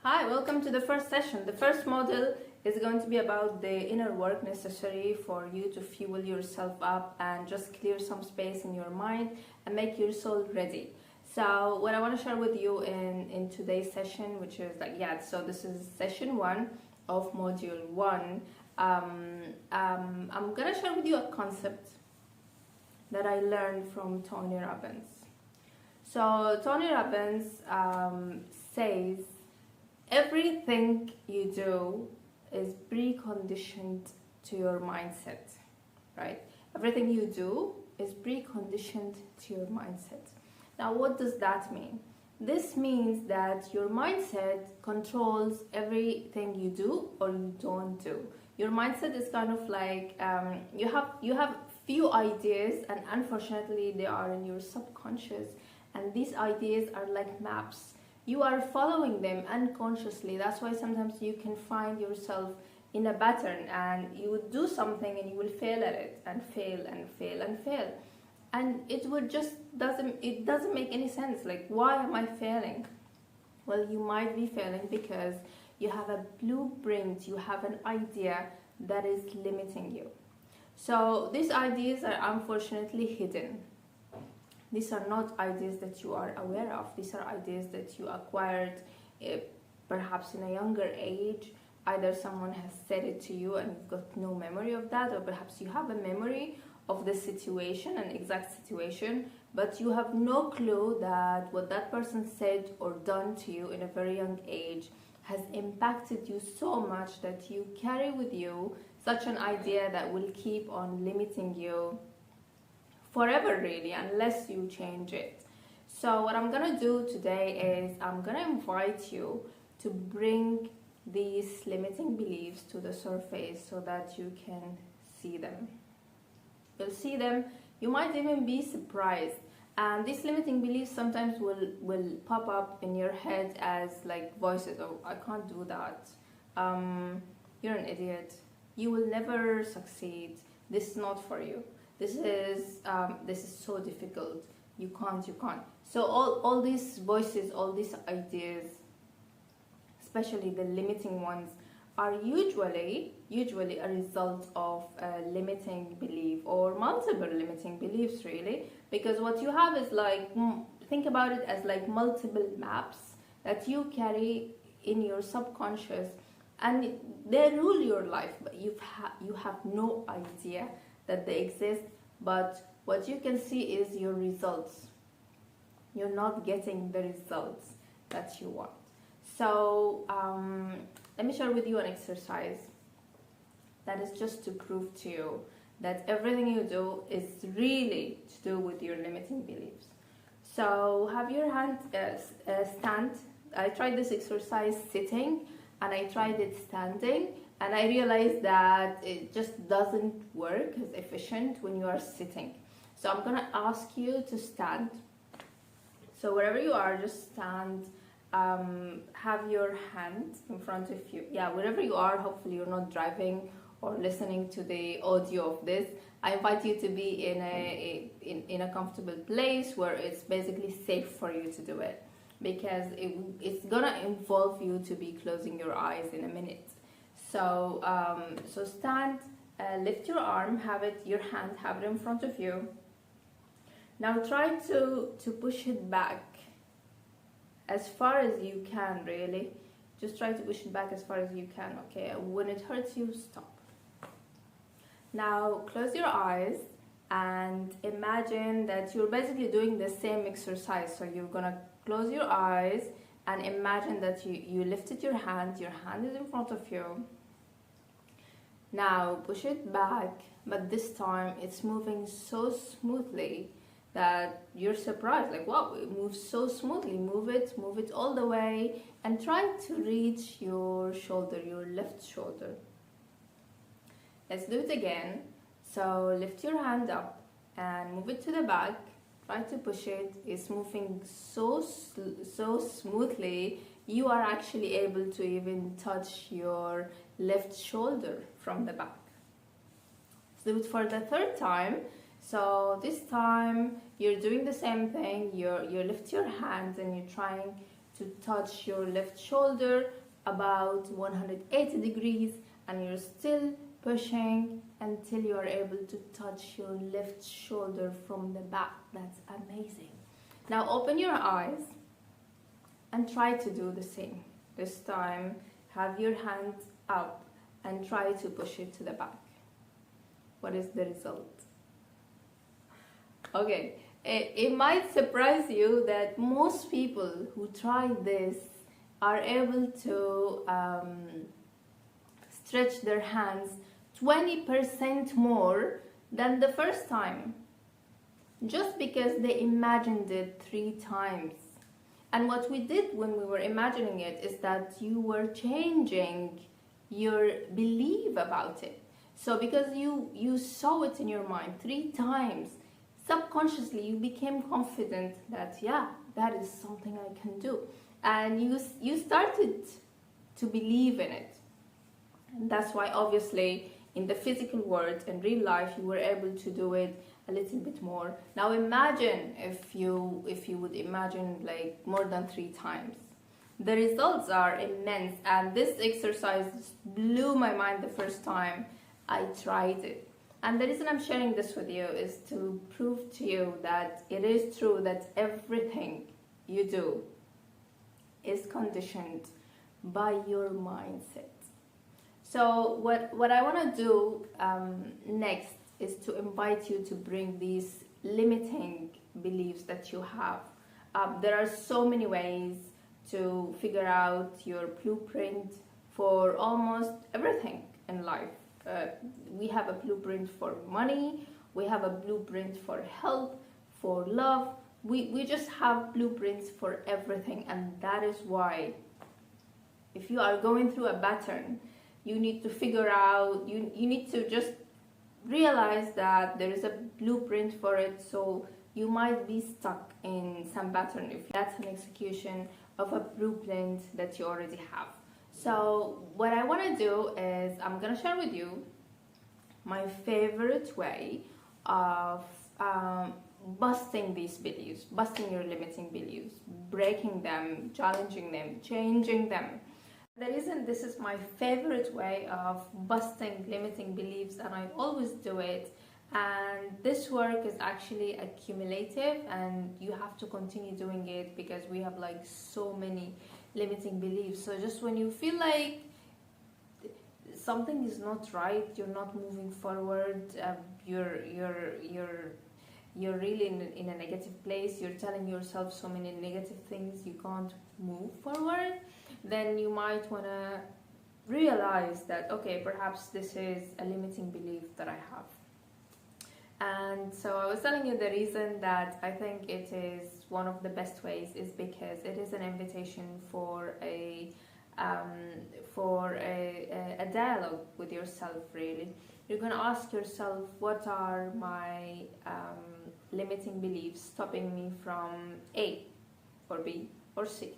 Hi, welcome to the first session. The first module is going to be about the inner work necessary for you to fuel yourself up and just clear some space in your mind and make your soul ready. So what I want to share with you in today's session, which is so this is session 1 of module 1. I'm going to share with you a concept that I learned from Tony Robbins. So Tony Robbins says, everything you do is preconditioned to your mindset, right? Everything you do is preconditioned to your mindset. Now, what does that mean? This means that your mindset controls everything you do or you don't do. Your mindset is kind of like you have few ideas, and unfortunately they are in your subconscious, and these ideas are like maps. You are following them unconsciously. That's why sometimes you can find yourself in a pattern and you would do something and you will fail at it and fail and fail and fail. And it doesn't make any sense. Like, why am I failing? Well, you might be failing because you have a blueprint, you have an idea that is limiting you. So these ideas are unfortunately hidden. These are not ideas that you are aware of. These are ideas that you acquired perhaps in a younger age. Either someone has said it to you and you've got no memory of that, or perhaps you have a memory of the situation, an exact situation, but you have no clue that what that person said or done to you in a very young age has impacted you so much that you carry with you such an idea that will keep on limiting you forever, really, unless you change it. So what I'm gonna do today is I'm gonna invite you to bring these limiting beliefs to the surface so that you can see them. You'll see them, you might even be surprised. And these limiting beliefs sometimes will pop up in your head as like voices. Oh, I can't do that. You're an idiot. You will never succeed. This is not for you. This is so difficult. You can't. So all these voices, all these ideas, especially the limiting ones, are usually a result of a limiting belief or multiple limiting beliefs, really. Because what you have is like, think about it as like multiple maps that you carry in your subconscious, and they rule your life, but you have no idea that they exist. But what you can see is your results. You're not getting the results that you want. So let me share with you an exercise that is just to prove to you that everything you do is really to do with your limiting beliefs. So have your hand stand. I tried this exercise sitting and I tried it standing, and I realized that it just doesn't work as efficient when you are sitting. So I'm gonna ask you to stand. So wherever you are, just stand. Have your hand in front of you. Yeah, wherever you are. Hopefully you're not driving or listening to the audio of this. I invite you to be in a comfortable place where it's basically safe for you to do it, because it's gonna involve you to be closing your eyes in a minute. So so stand, lift your arm, your hand in front of you. Now try to push it back as far as you can, really. Just try to push it back as far as you can, okay? When it hurts you, stop. Now close your eyes and imagine that you're basically doing the same exercise. So you're gonna close your eyes and imagine that you lifted your hand is in front of you. Now push it back, but this time it's moving so smoothly that you're surprised, like, wow, it moves so smoothly. Move it all the way and try to reach your shoulder, your left shoulder. Let's do it again. So lift your hand up and move it to the back. Try to push it. It's moving so smoothly. You are actually able to even touch your left shoulder from the back. Let's do it for the third time. So this time you're doing the same thing. You lift your hands and you're trying to touch your left shoulder about 180 degrees, and you're still pushing until you are able to touch your left shoulder from the back. That's amazing. Now open your eyes and try to do the same. This time, have your hand up and try to push it to the back. What is the result? Okay, it might surprise you that most people who try this are able to stretch their hands 20% more than the first time, just because they imagined it 3 times. And what we did when we were imagining it is that you were changing your belief about it. So because you saw it in your mind 3 times, subconsciously you became confident that, yeah, that is something I can do. And you started to believe in it. And that's why obviously in the physical world, in real life, you were able to do it a little bit more. Now imagine if you would imagine like more than 3 times. The results are immense, and this exercise blew my mind the first time I tried it. And the reason I'm sharing this with you is to prove to you that it is true that everything you do is conditioned by your mindset. So what I want to do next is to invite you to bring these limiting beliefs that you have. There are so many ways to figure out your blueprint for almost everything in life. We have a blueprint for money, we have a blueprint for health, for love. We just have blueprints for everything, and that is why if you are going through a pattern, you need to figure out, you need to just realize that there is a blueprint for it. So you might be stuck in some pattern if that's an execution of a blueprint that you already have. So what I want to do is I'm going to share with you my favorite way of busting these beliefs, busting your limiting beliefs, breaking them, challenging them, changing them. The reason this is my favorite way of busting limiting beliefs, and I always do it, and this work is actually accumulative, and you have to continue doing it because we have like so many limiting beliefs. So just when you feel like something is not right, you're not moving forward, you're really in a negative place, you're telling yourself so many negative things, you can't move forward, then you might want to realize that, okay, perhaps this is a limiting belief that I have. And so I was telling you the reason that I think it is one of the best ways is because it is an invitation for a dialogue with yourself. Really, you're going to ask yourself, what are my limiting beliefs stopping me from A or B or C?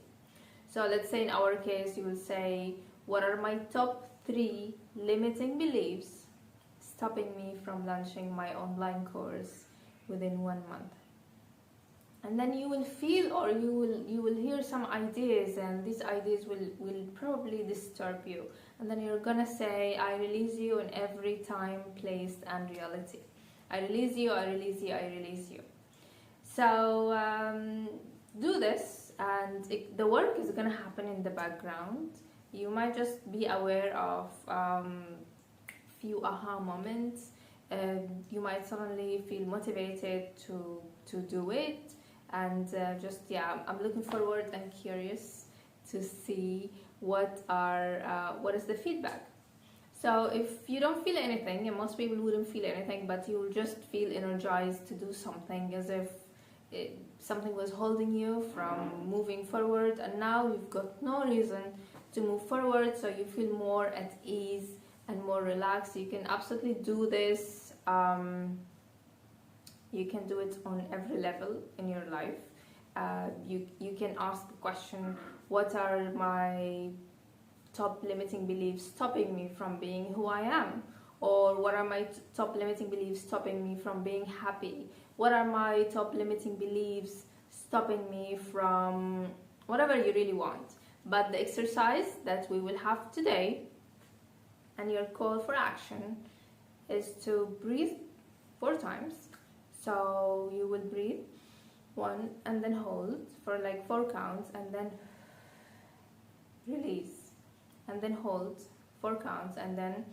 So let's say in our case you will say, what are my top 3 limiting beliefs stopping me from launching my online course within 1 month? And then you will feel, or you will hear some ideas, and these ideas will probably disturb you, and then you're gonna say, I release you in every time, place and reality. I release you, I release you, I release you. So do this, and the work is gonna happen in the background. You might just be aware of few aha moments. You might suddenly feel motivated to do it, and I'm looking forward and curious to see what is the feedback. So if you don't feel anything, and most people wouldn't feel anything, but you'll just feel energized to do something, as if something was holding you from moving forward, and now you've got no reason to move forward, so you feel more at ease and more relaxed. You can absolutely do this. You can do it on every level in your life. You can ask the question, what are my top limiting beliefs stopping me from being who I am? Or what are my top limiting beliefs stopping me from being happy? What are my top limiting beliefs stopping me from whatever you really want. But the exercise that we will have today and your call for action is to breathe 4 times. So you will breathe 1 and then hold for like 4 counts and then release, and then hold 4 counts and then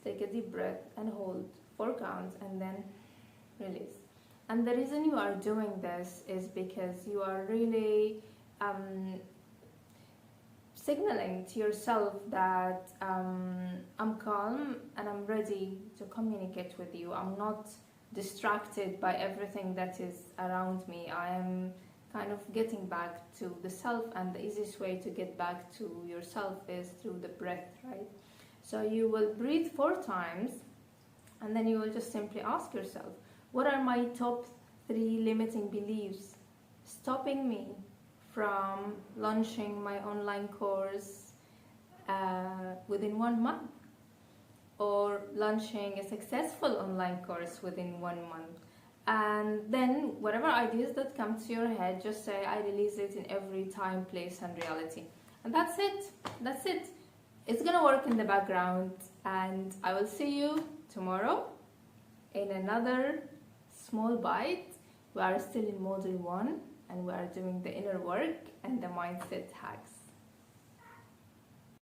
take a deep breath and hold 4 counts and then release. And the reason you are doing this is because you are really signaling to yourself that I'm calm and I'm ready to communicate with you. I'm not distracted by everything that is around me. I am kind of getting back to the self, and the easiest way to get back to yourself is through the breath, right? So you will breathe 4 times and then you will just simply ask yourself, what are my top 3 limiting beliefs stopping me from launching my online course within 1 month, or launching a successful online course within 1 month? And then whatever ideas that come to your head, just say, I release it in every time, place and reality. And that's it. It's gonna work in the background, and I will see you tomorrow in another small bite. We are still in module 1 and we are doing the inner work and the mindset hacks.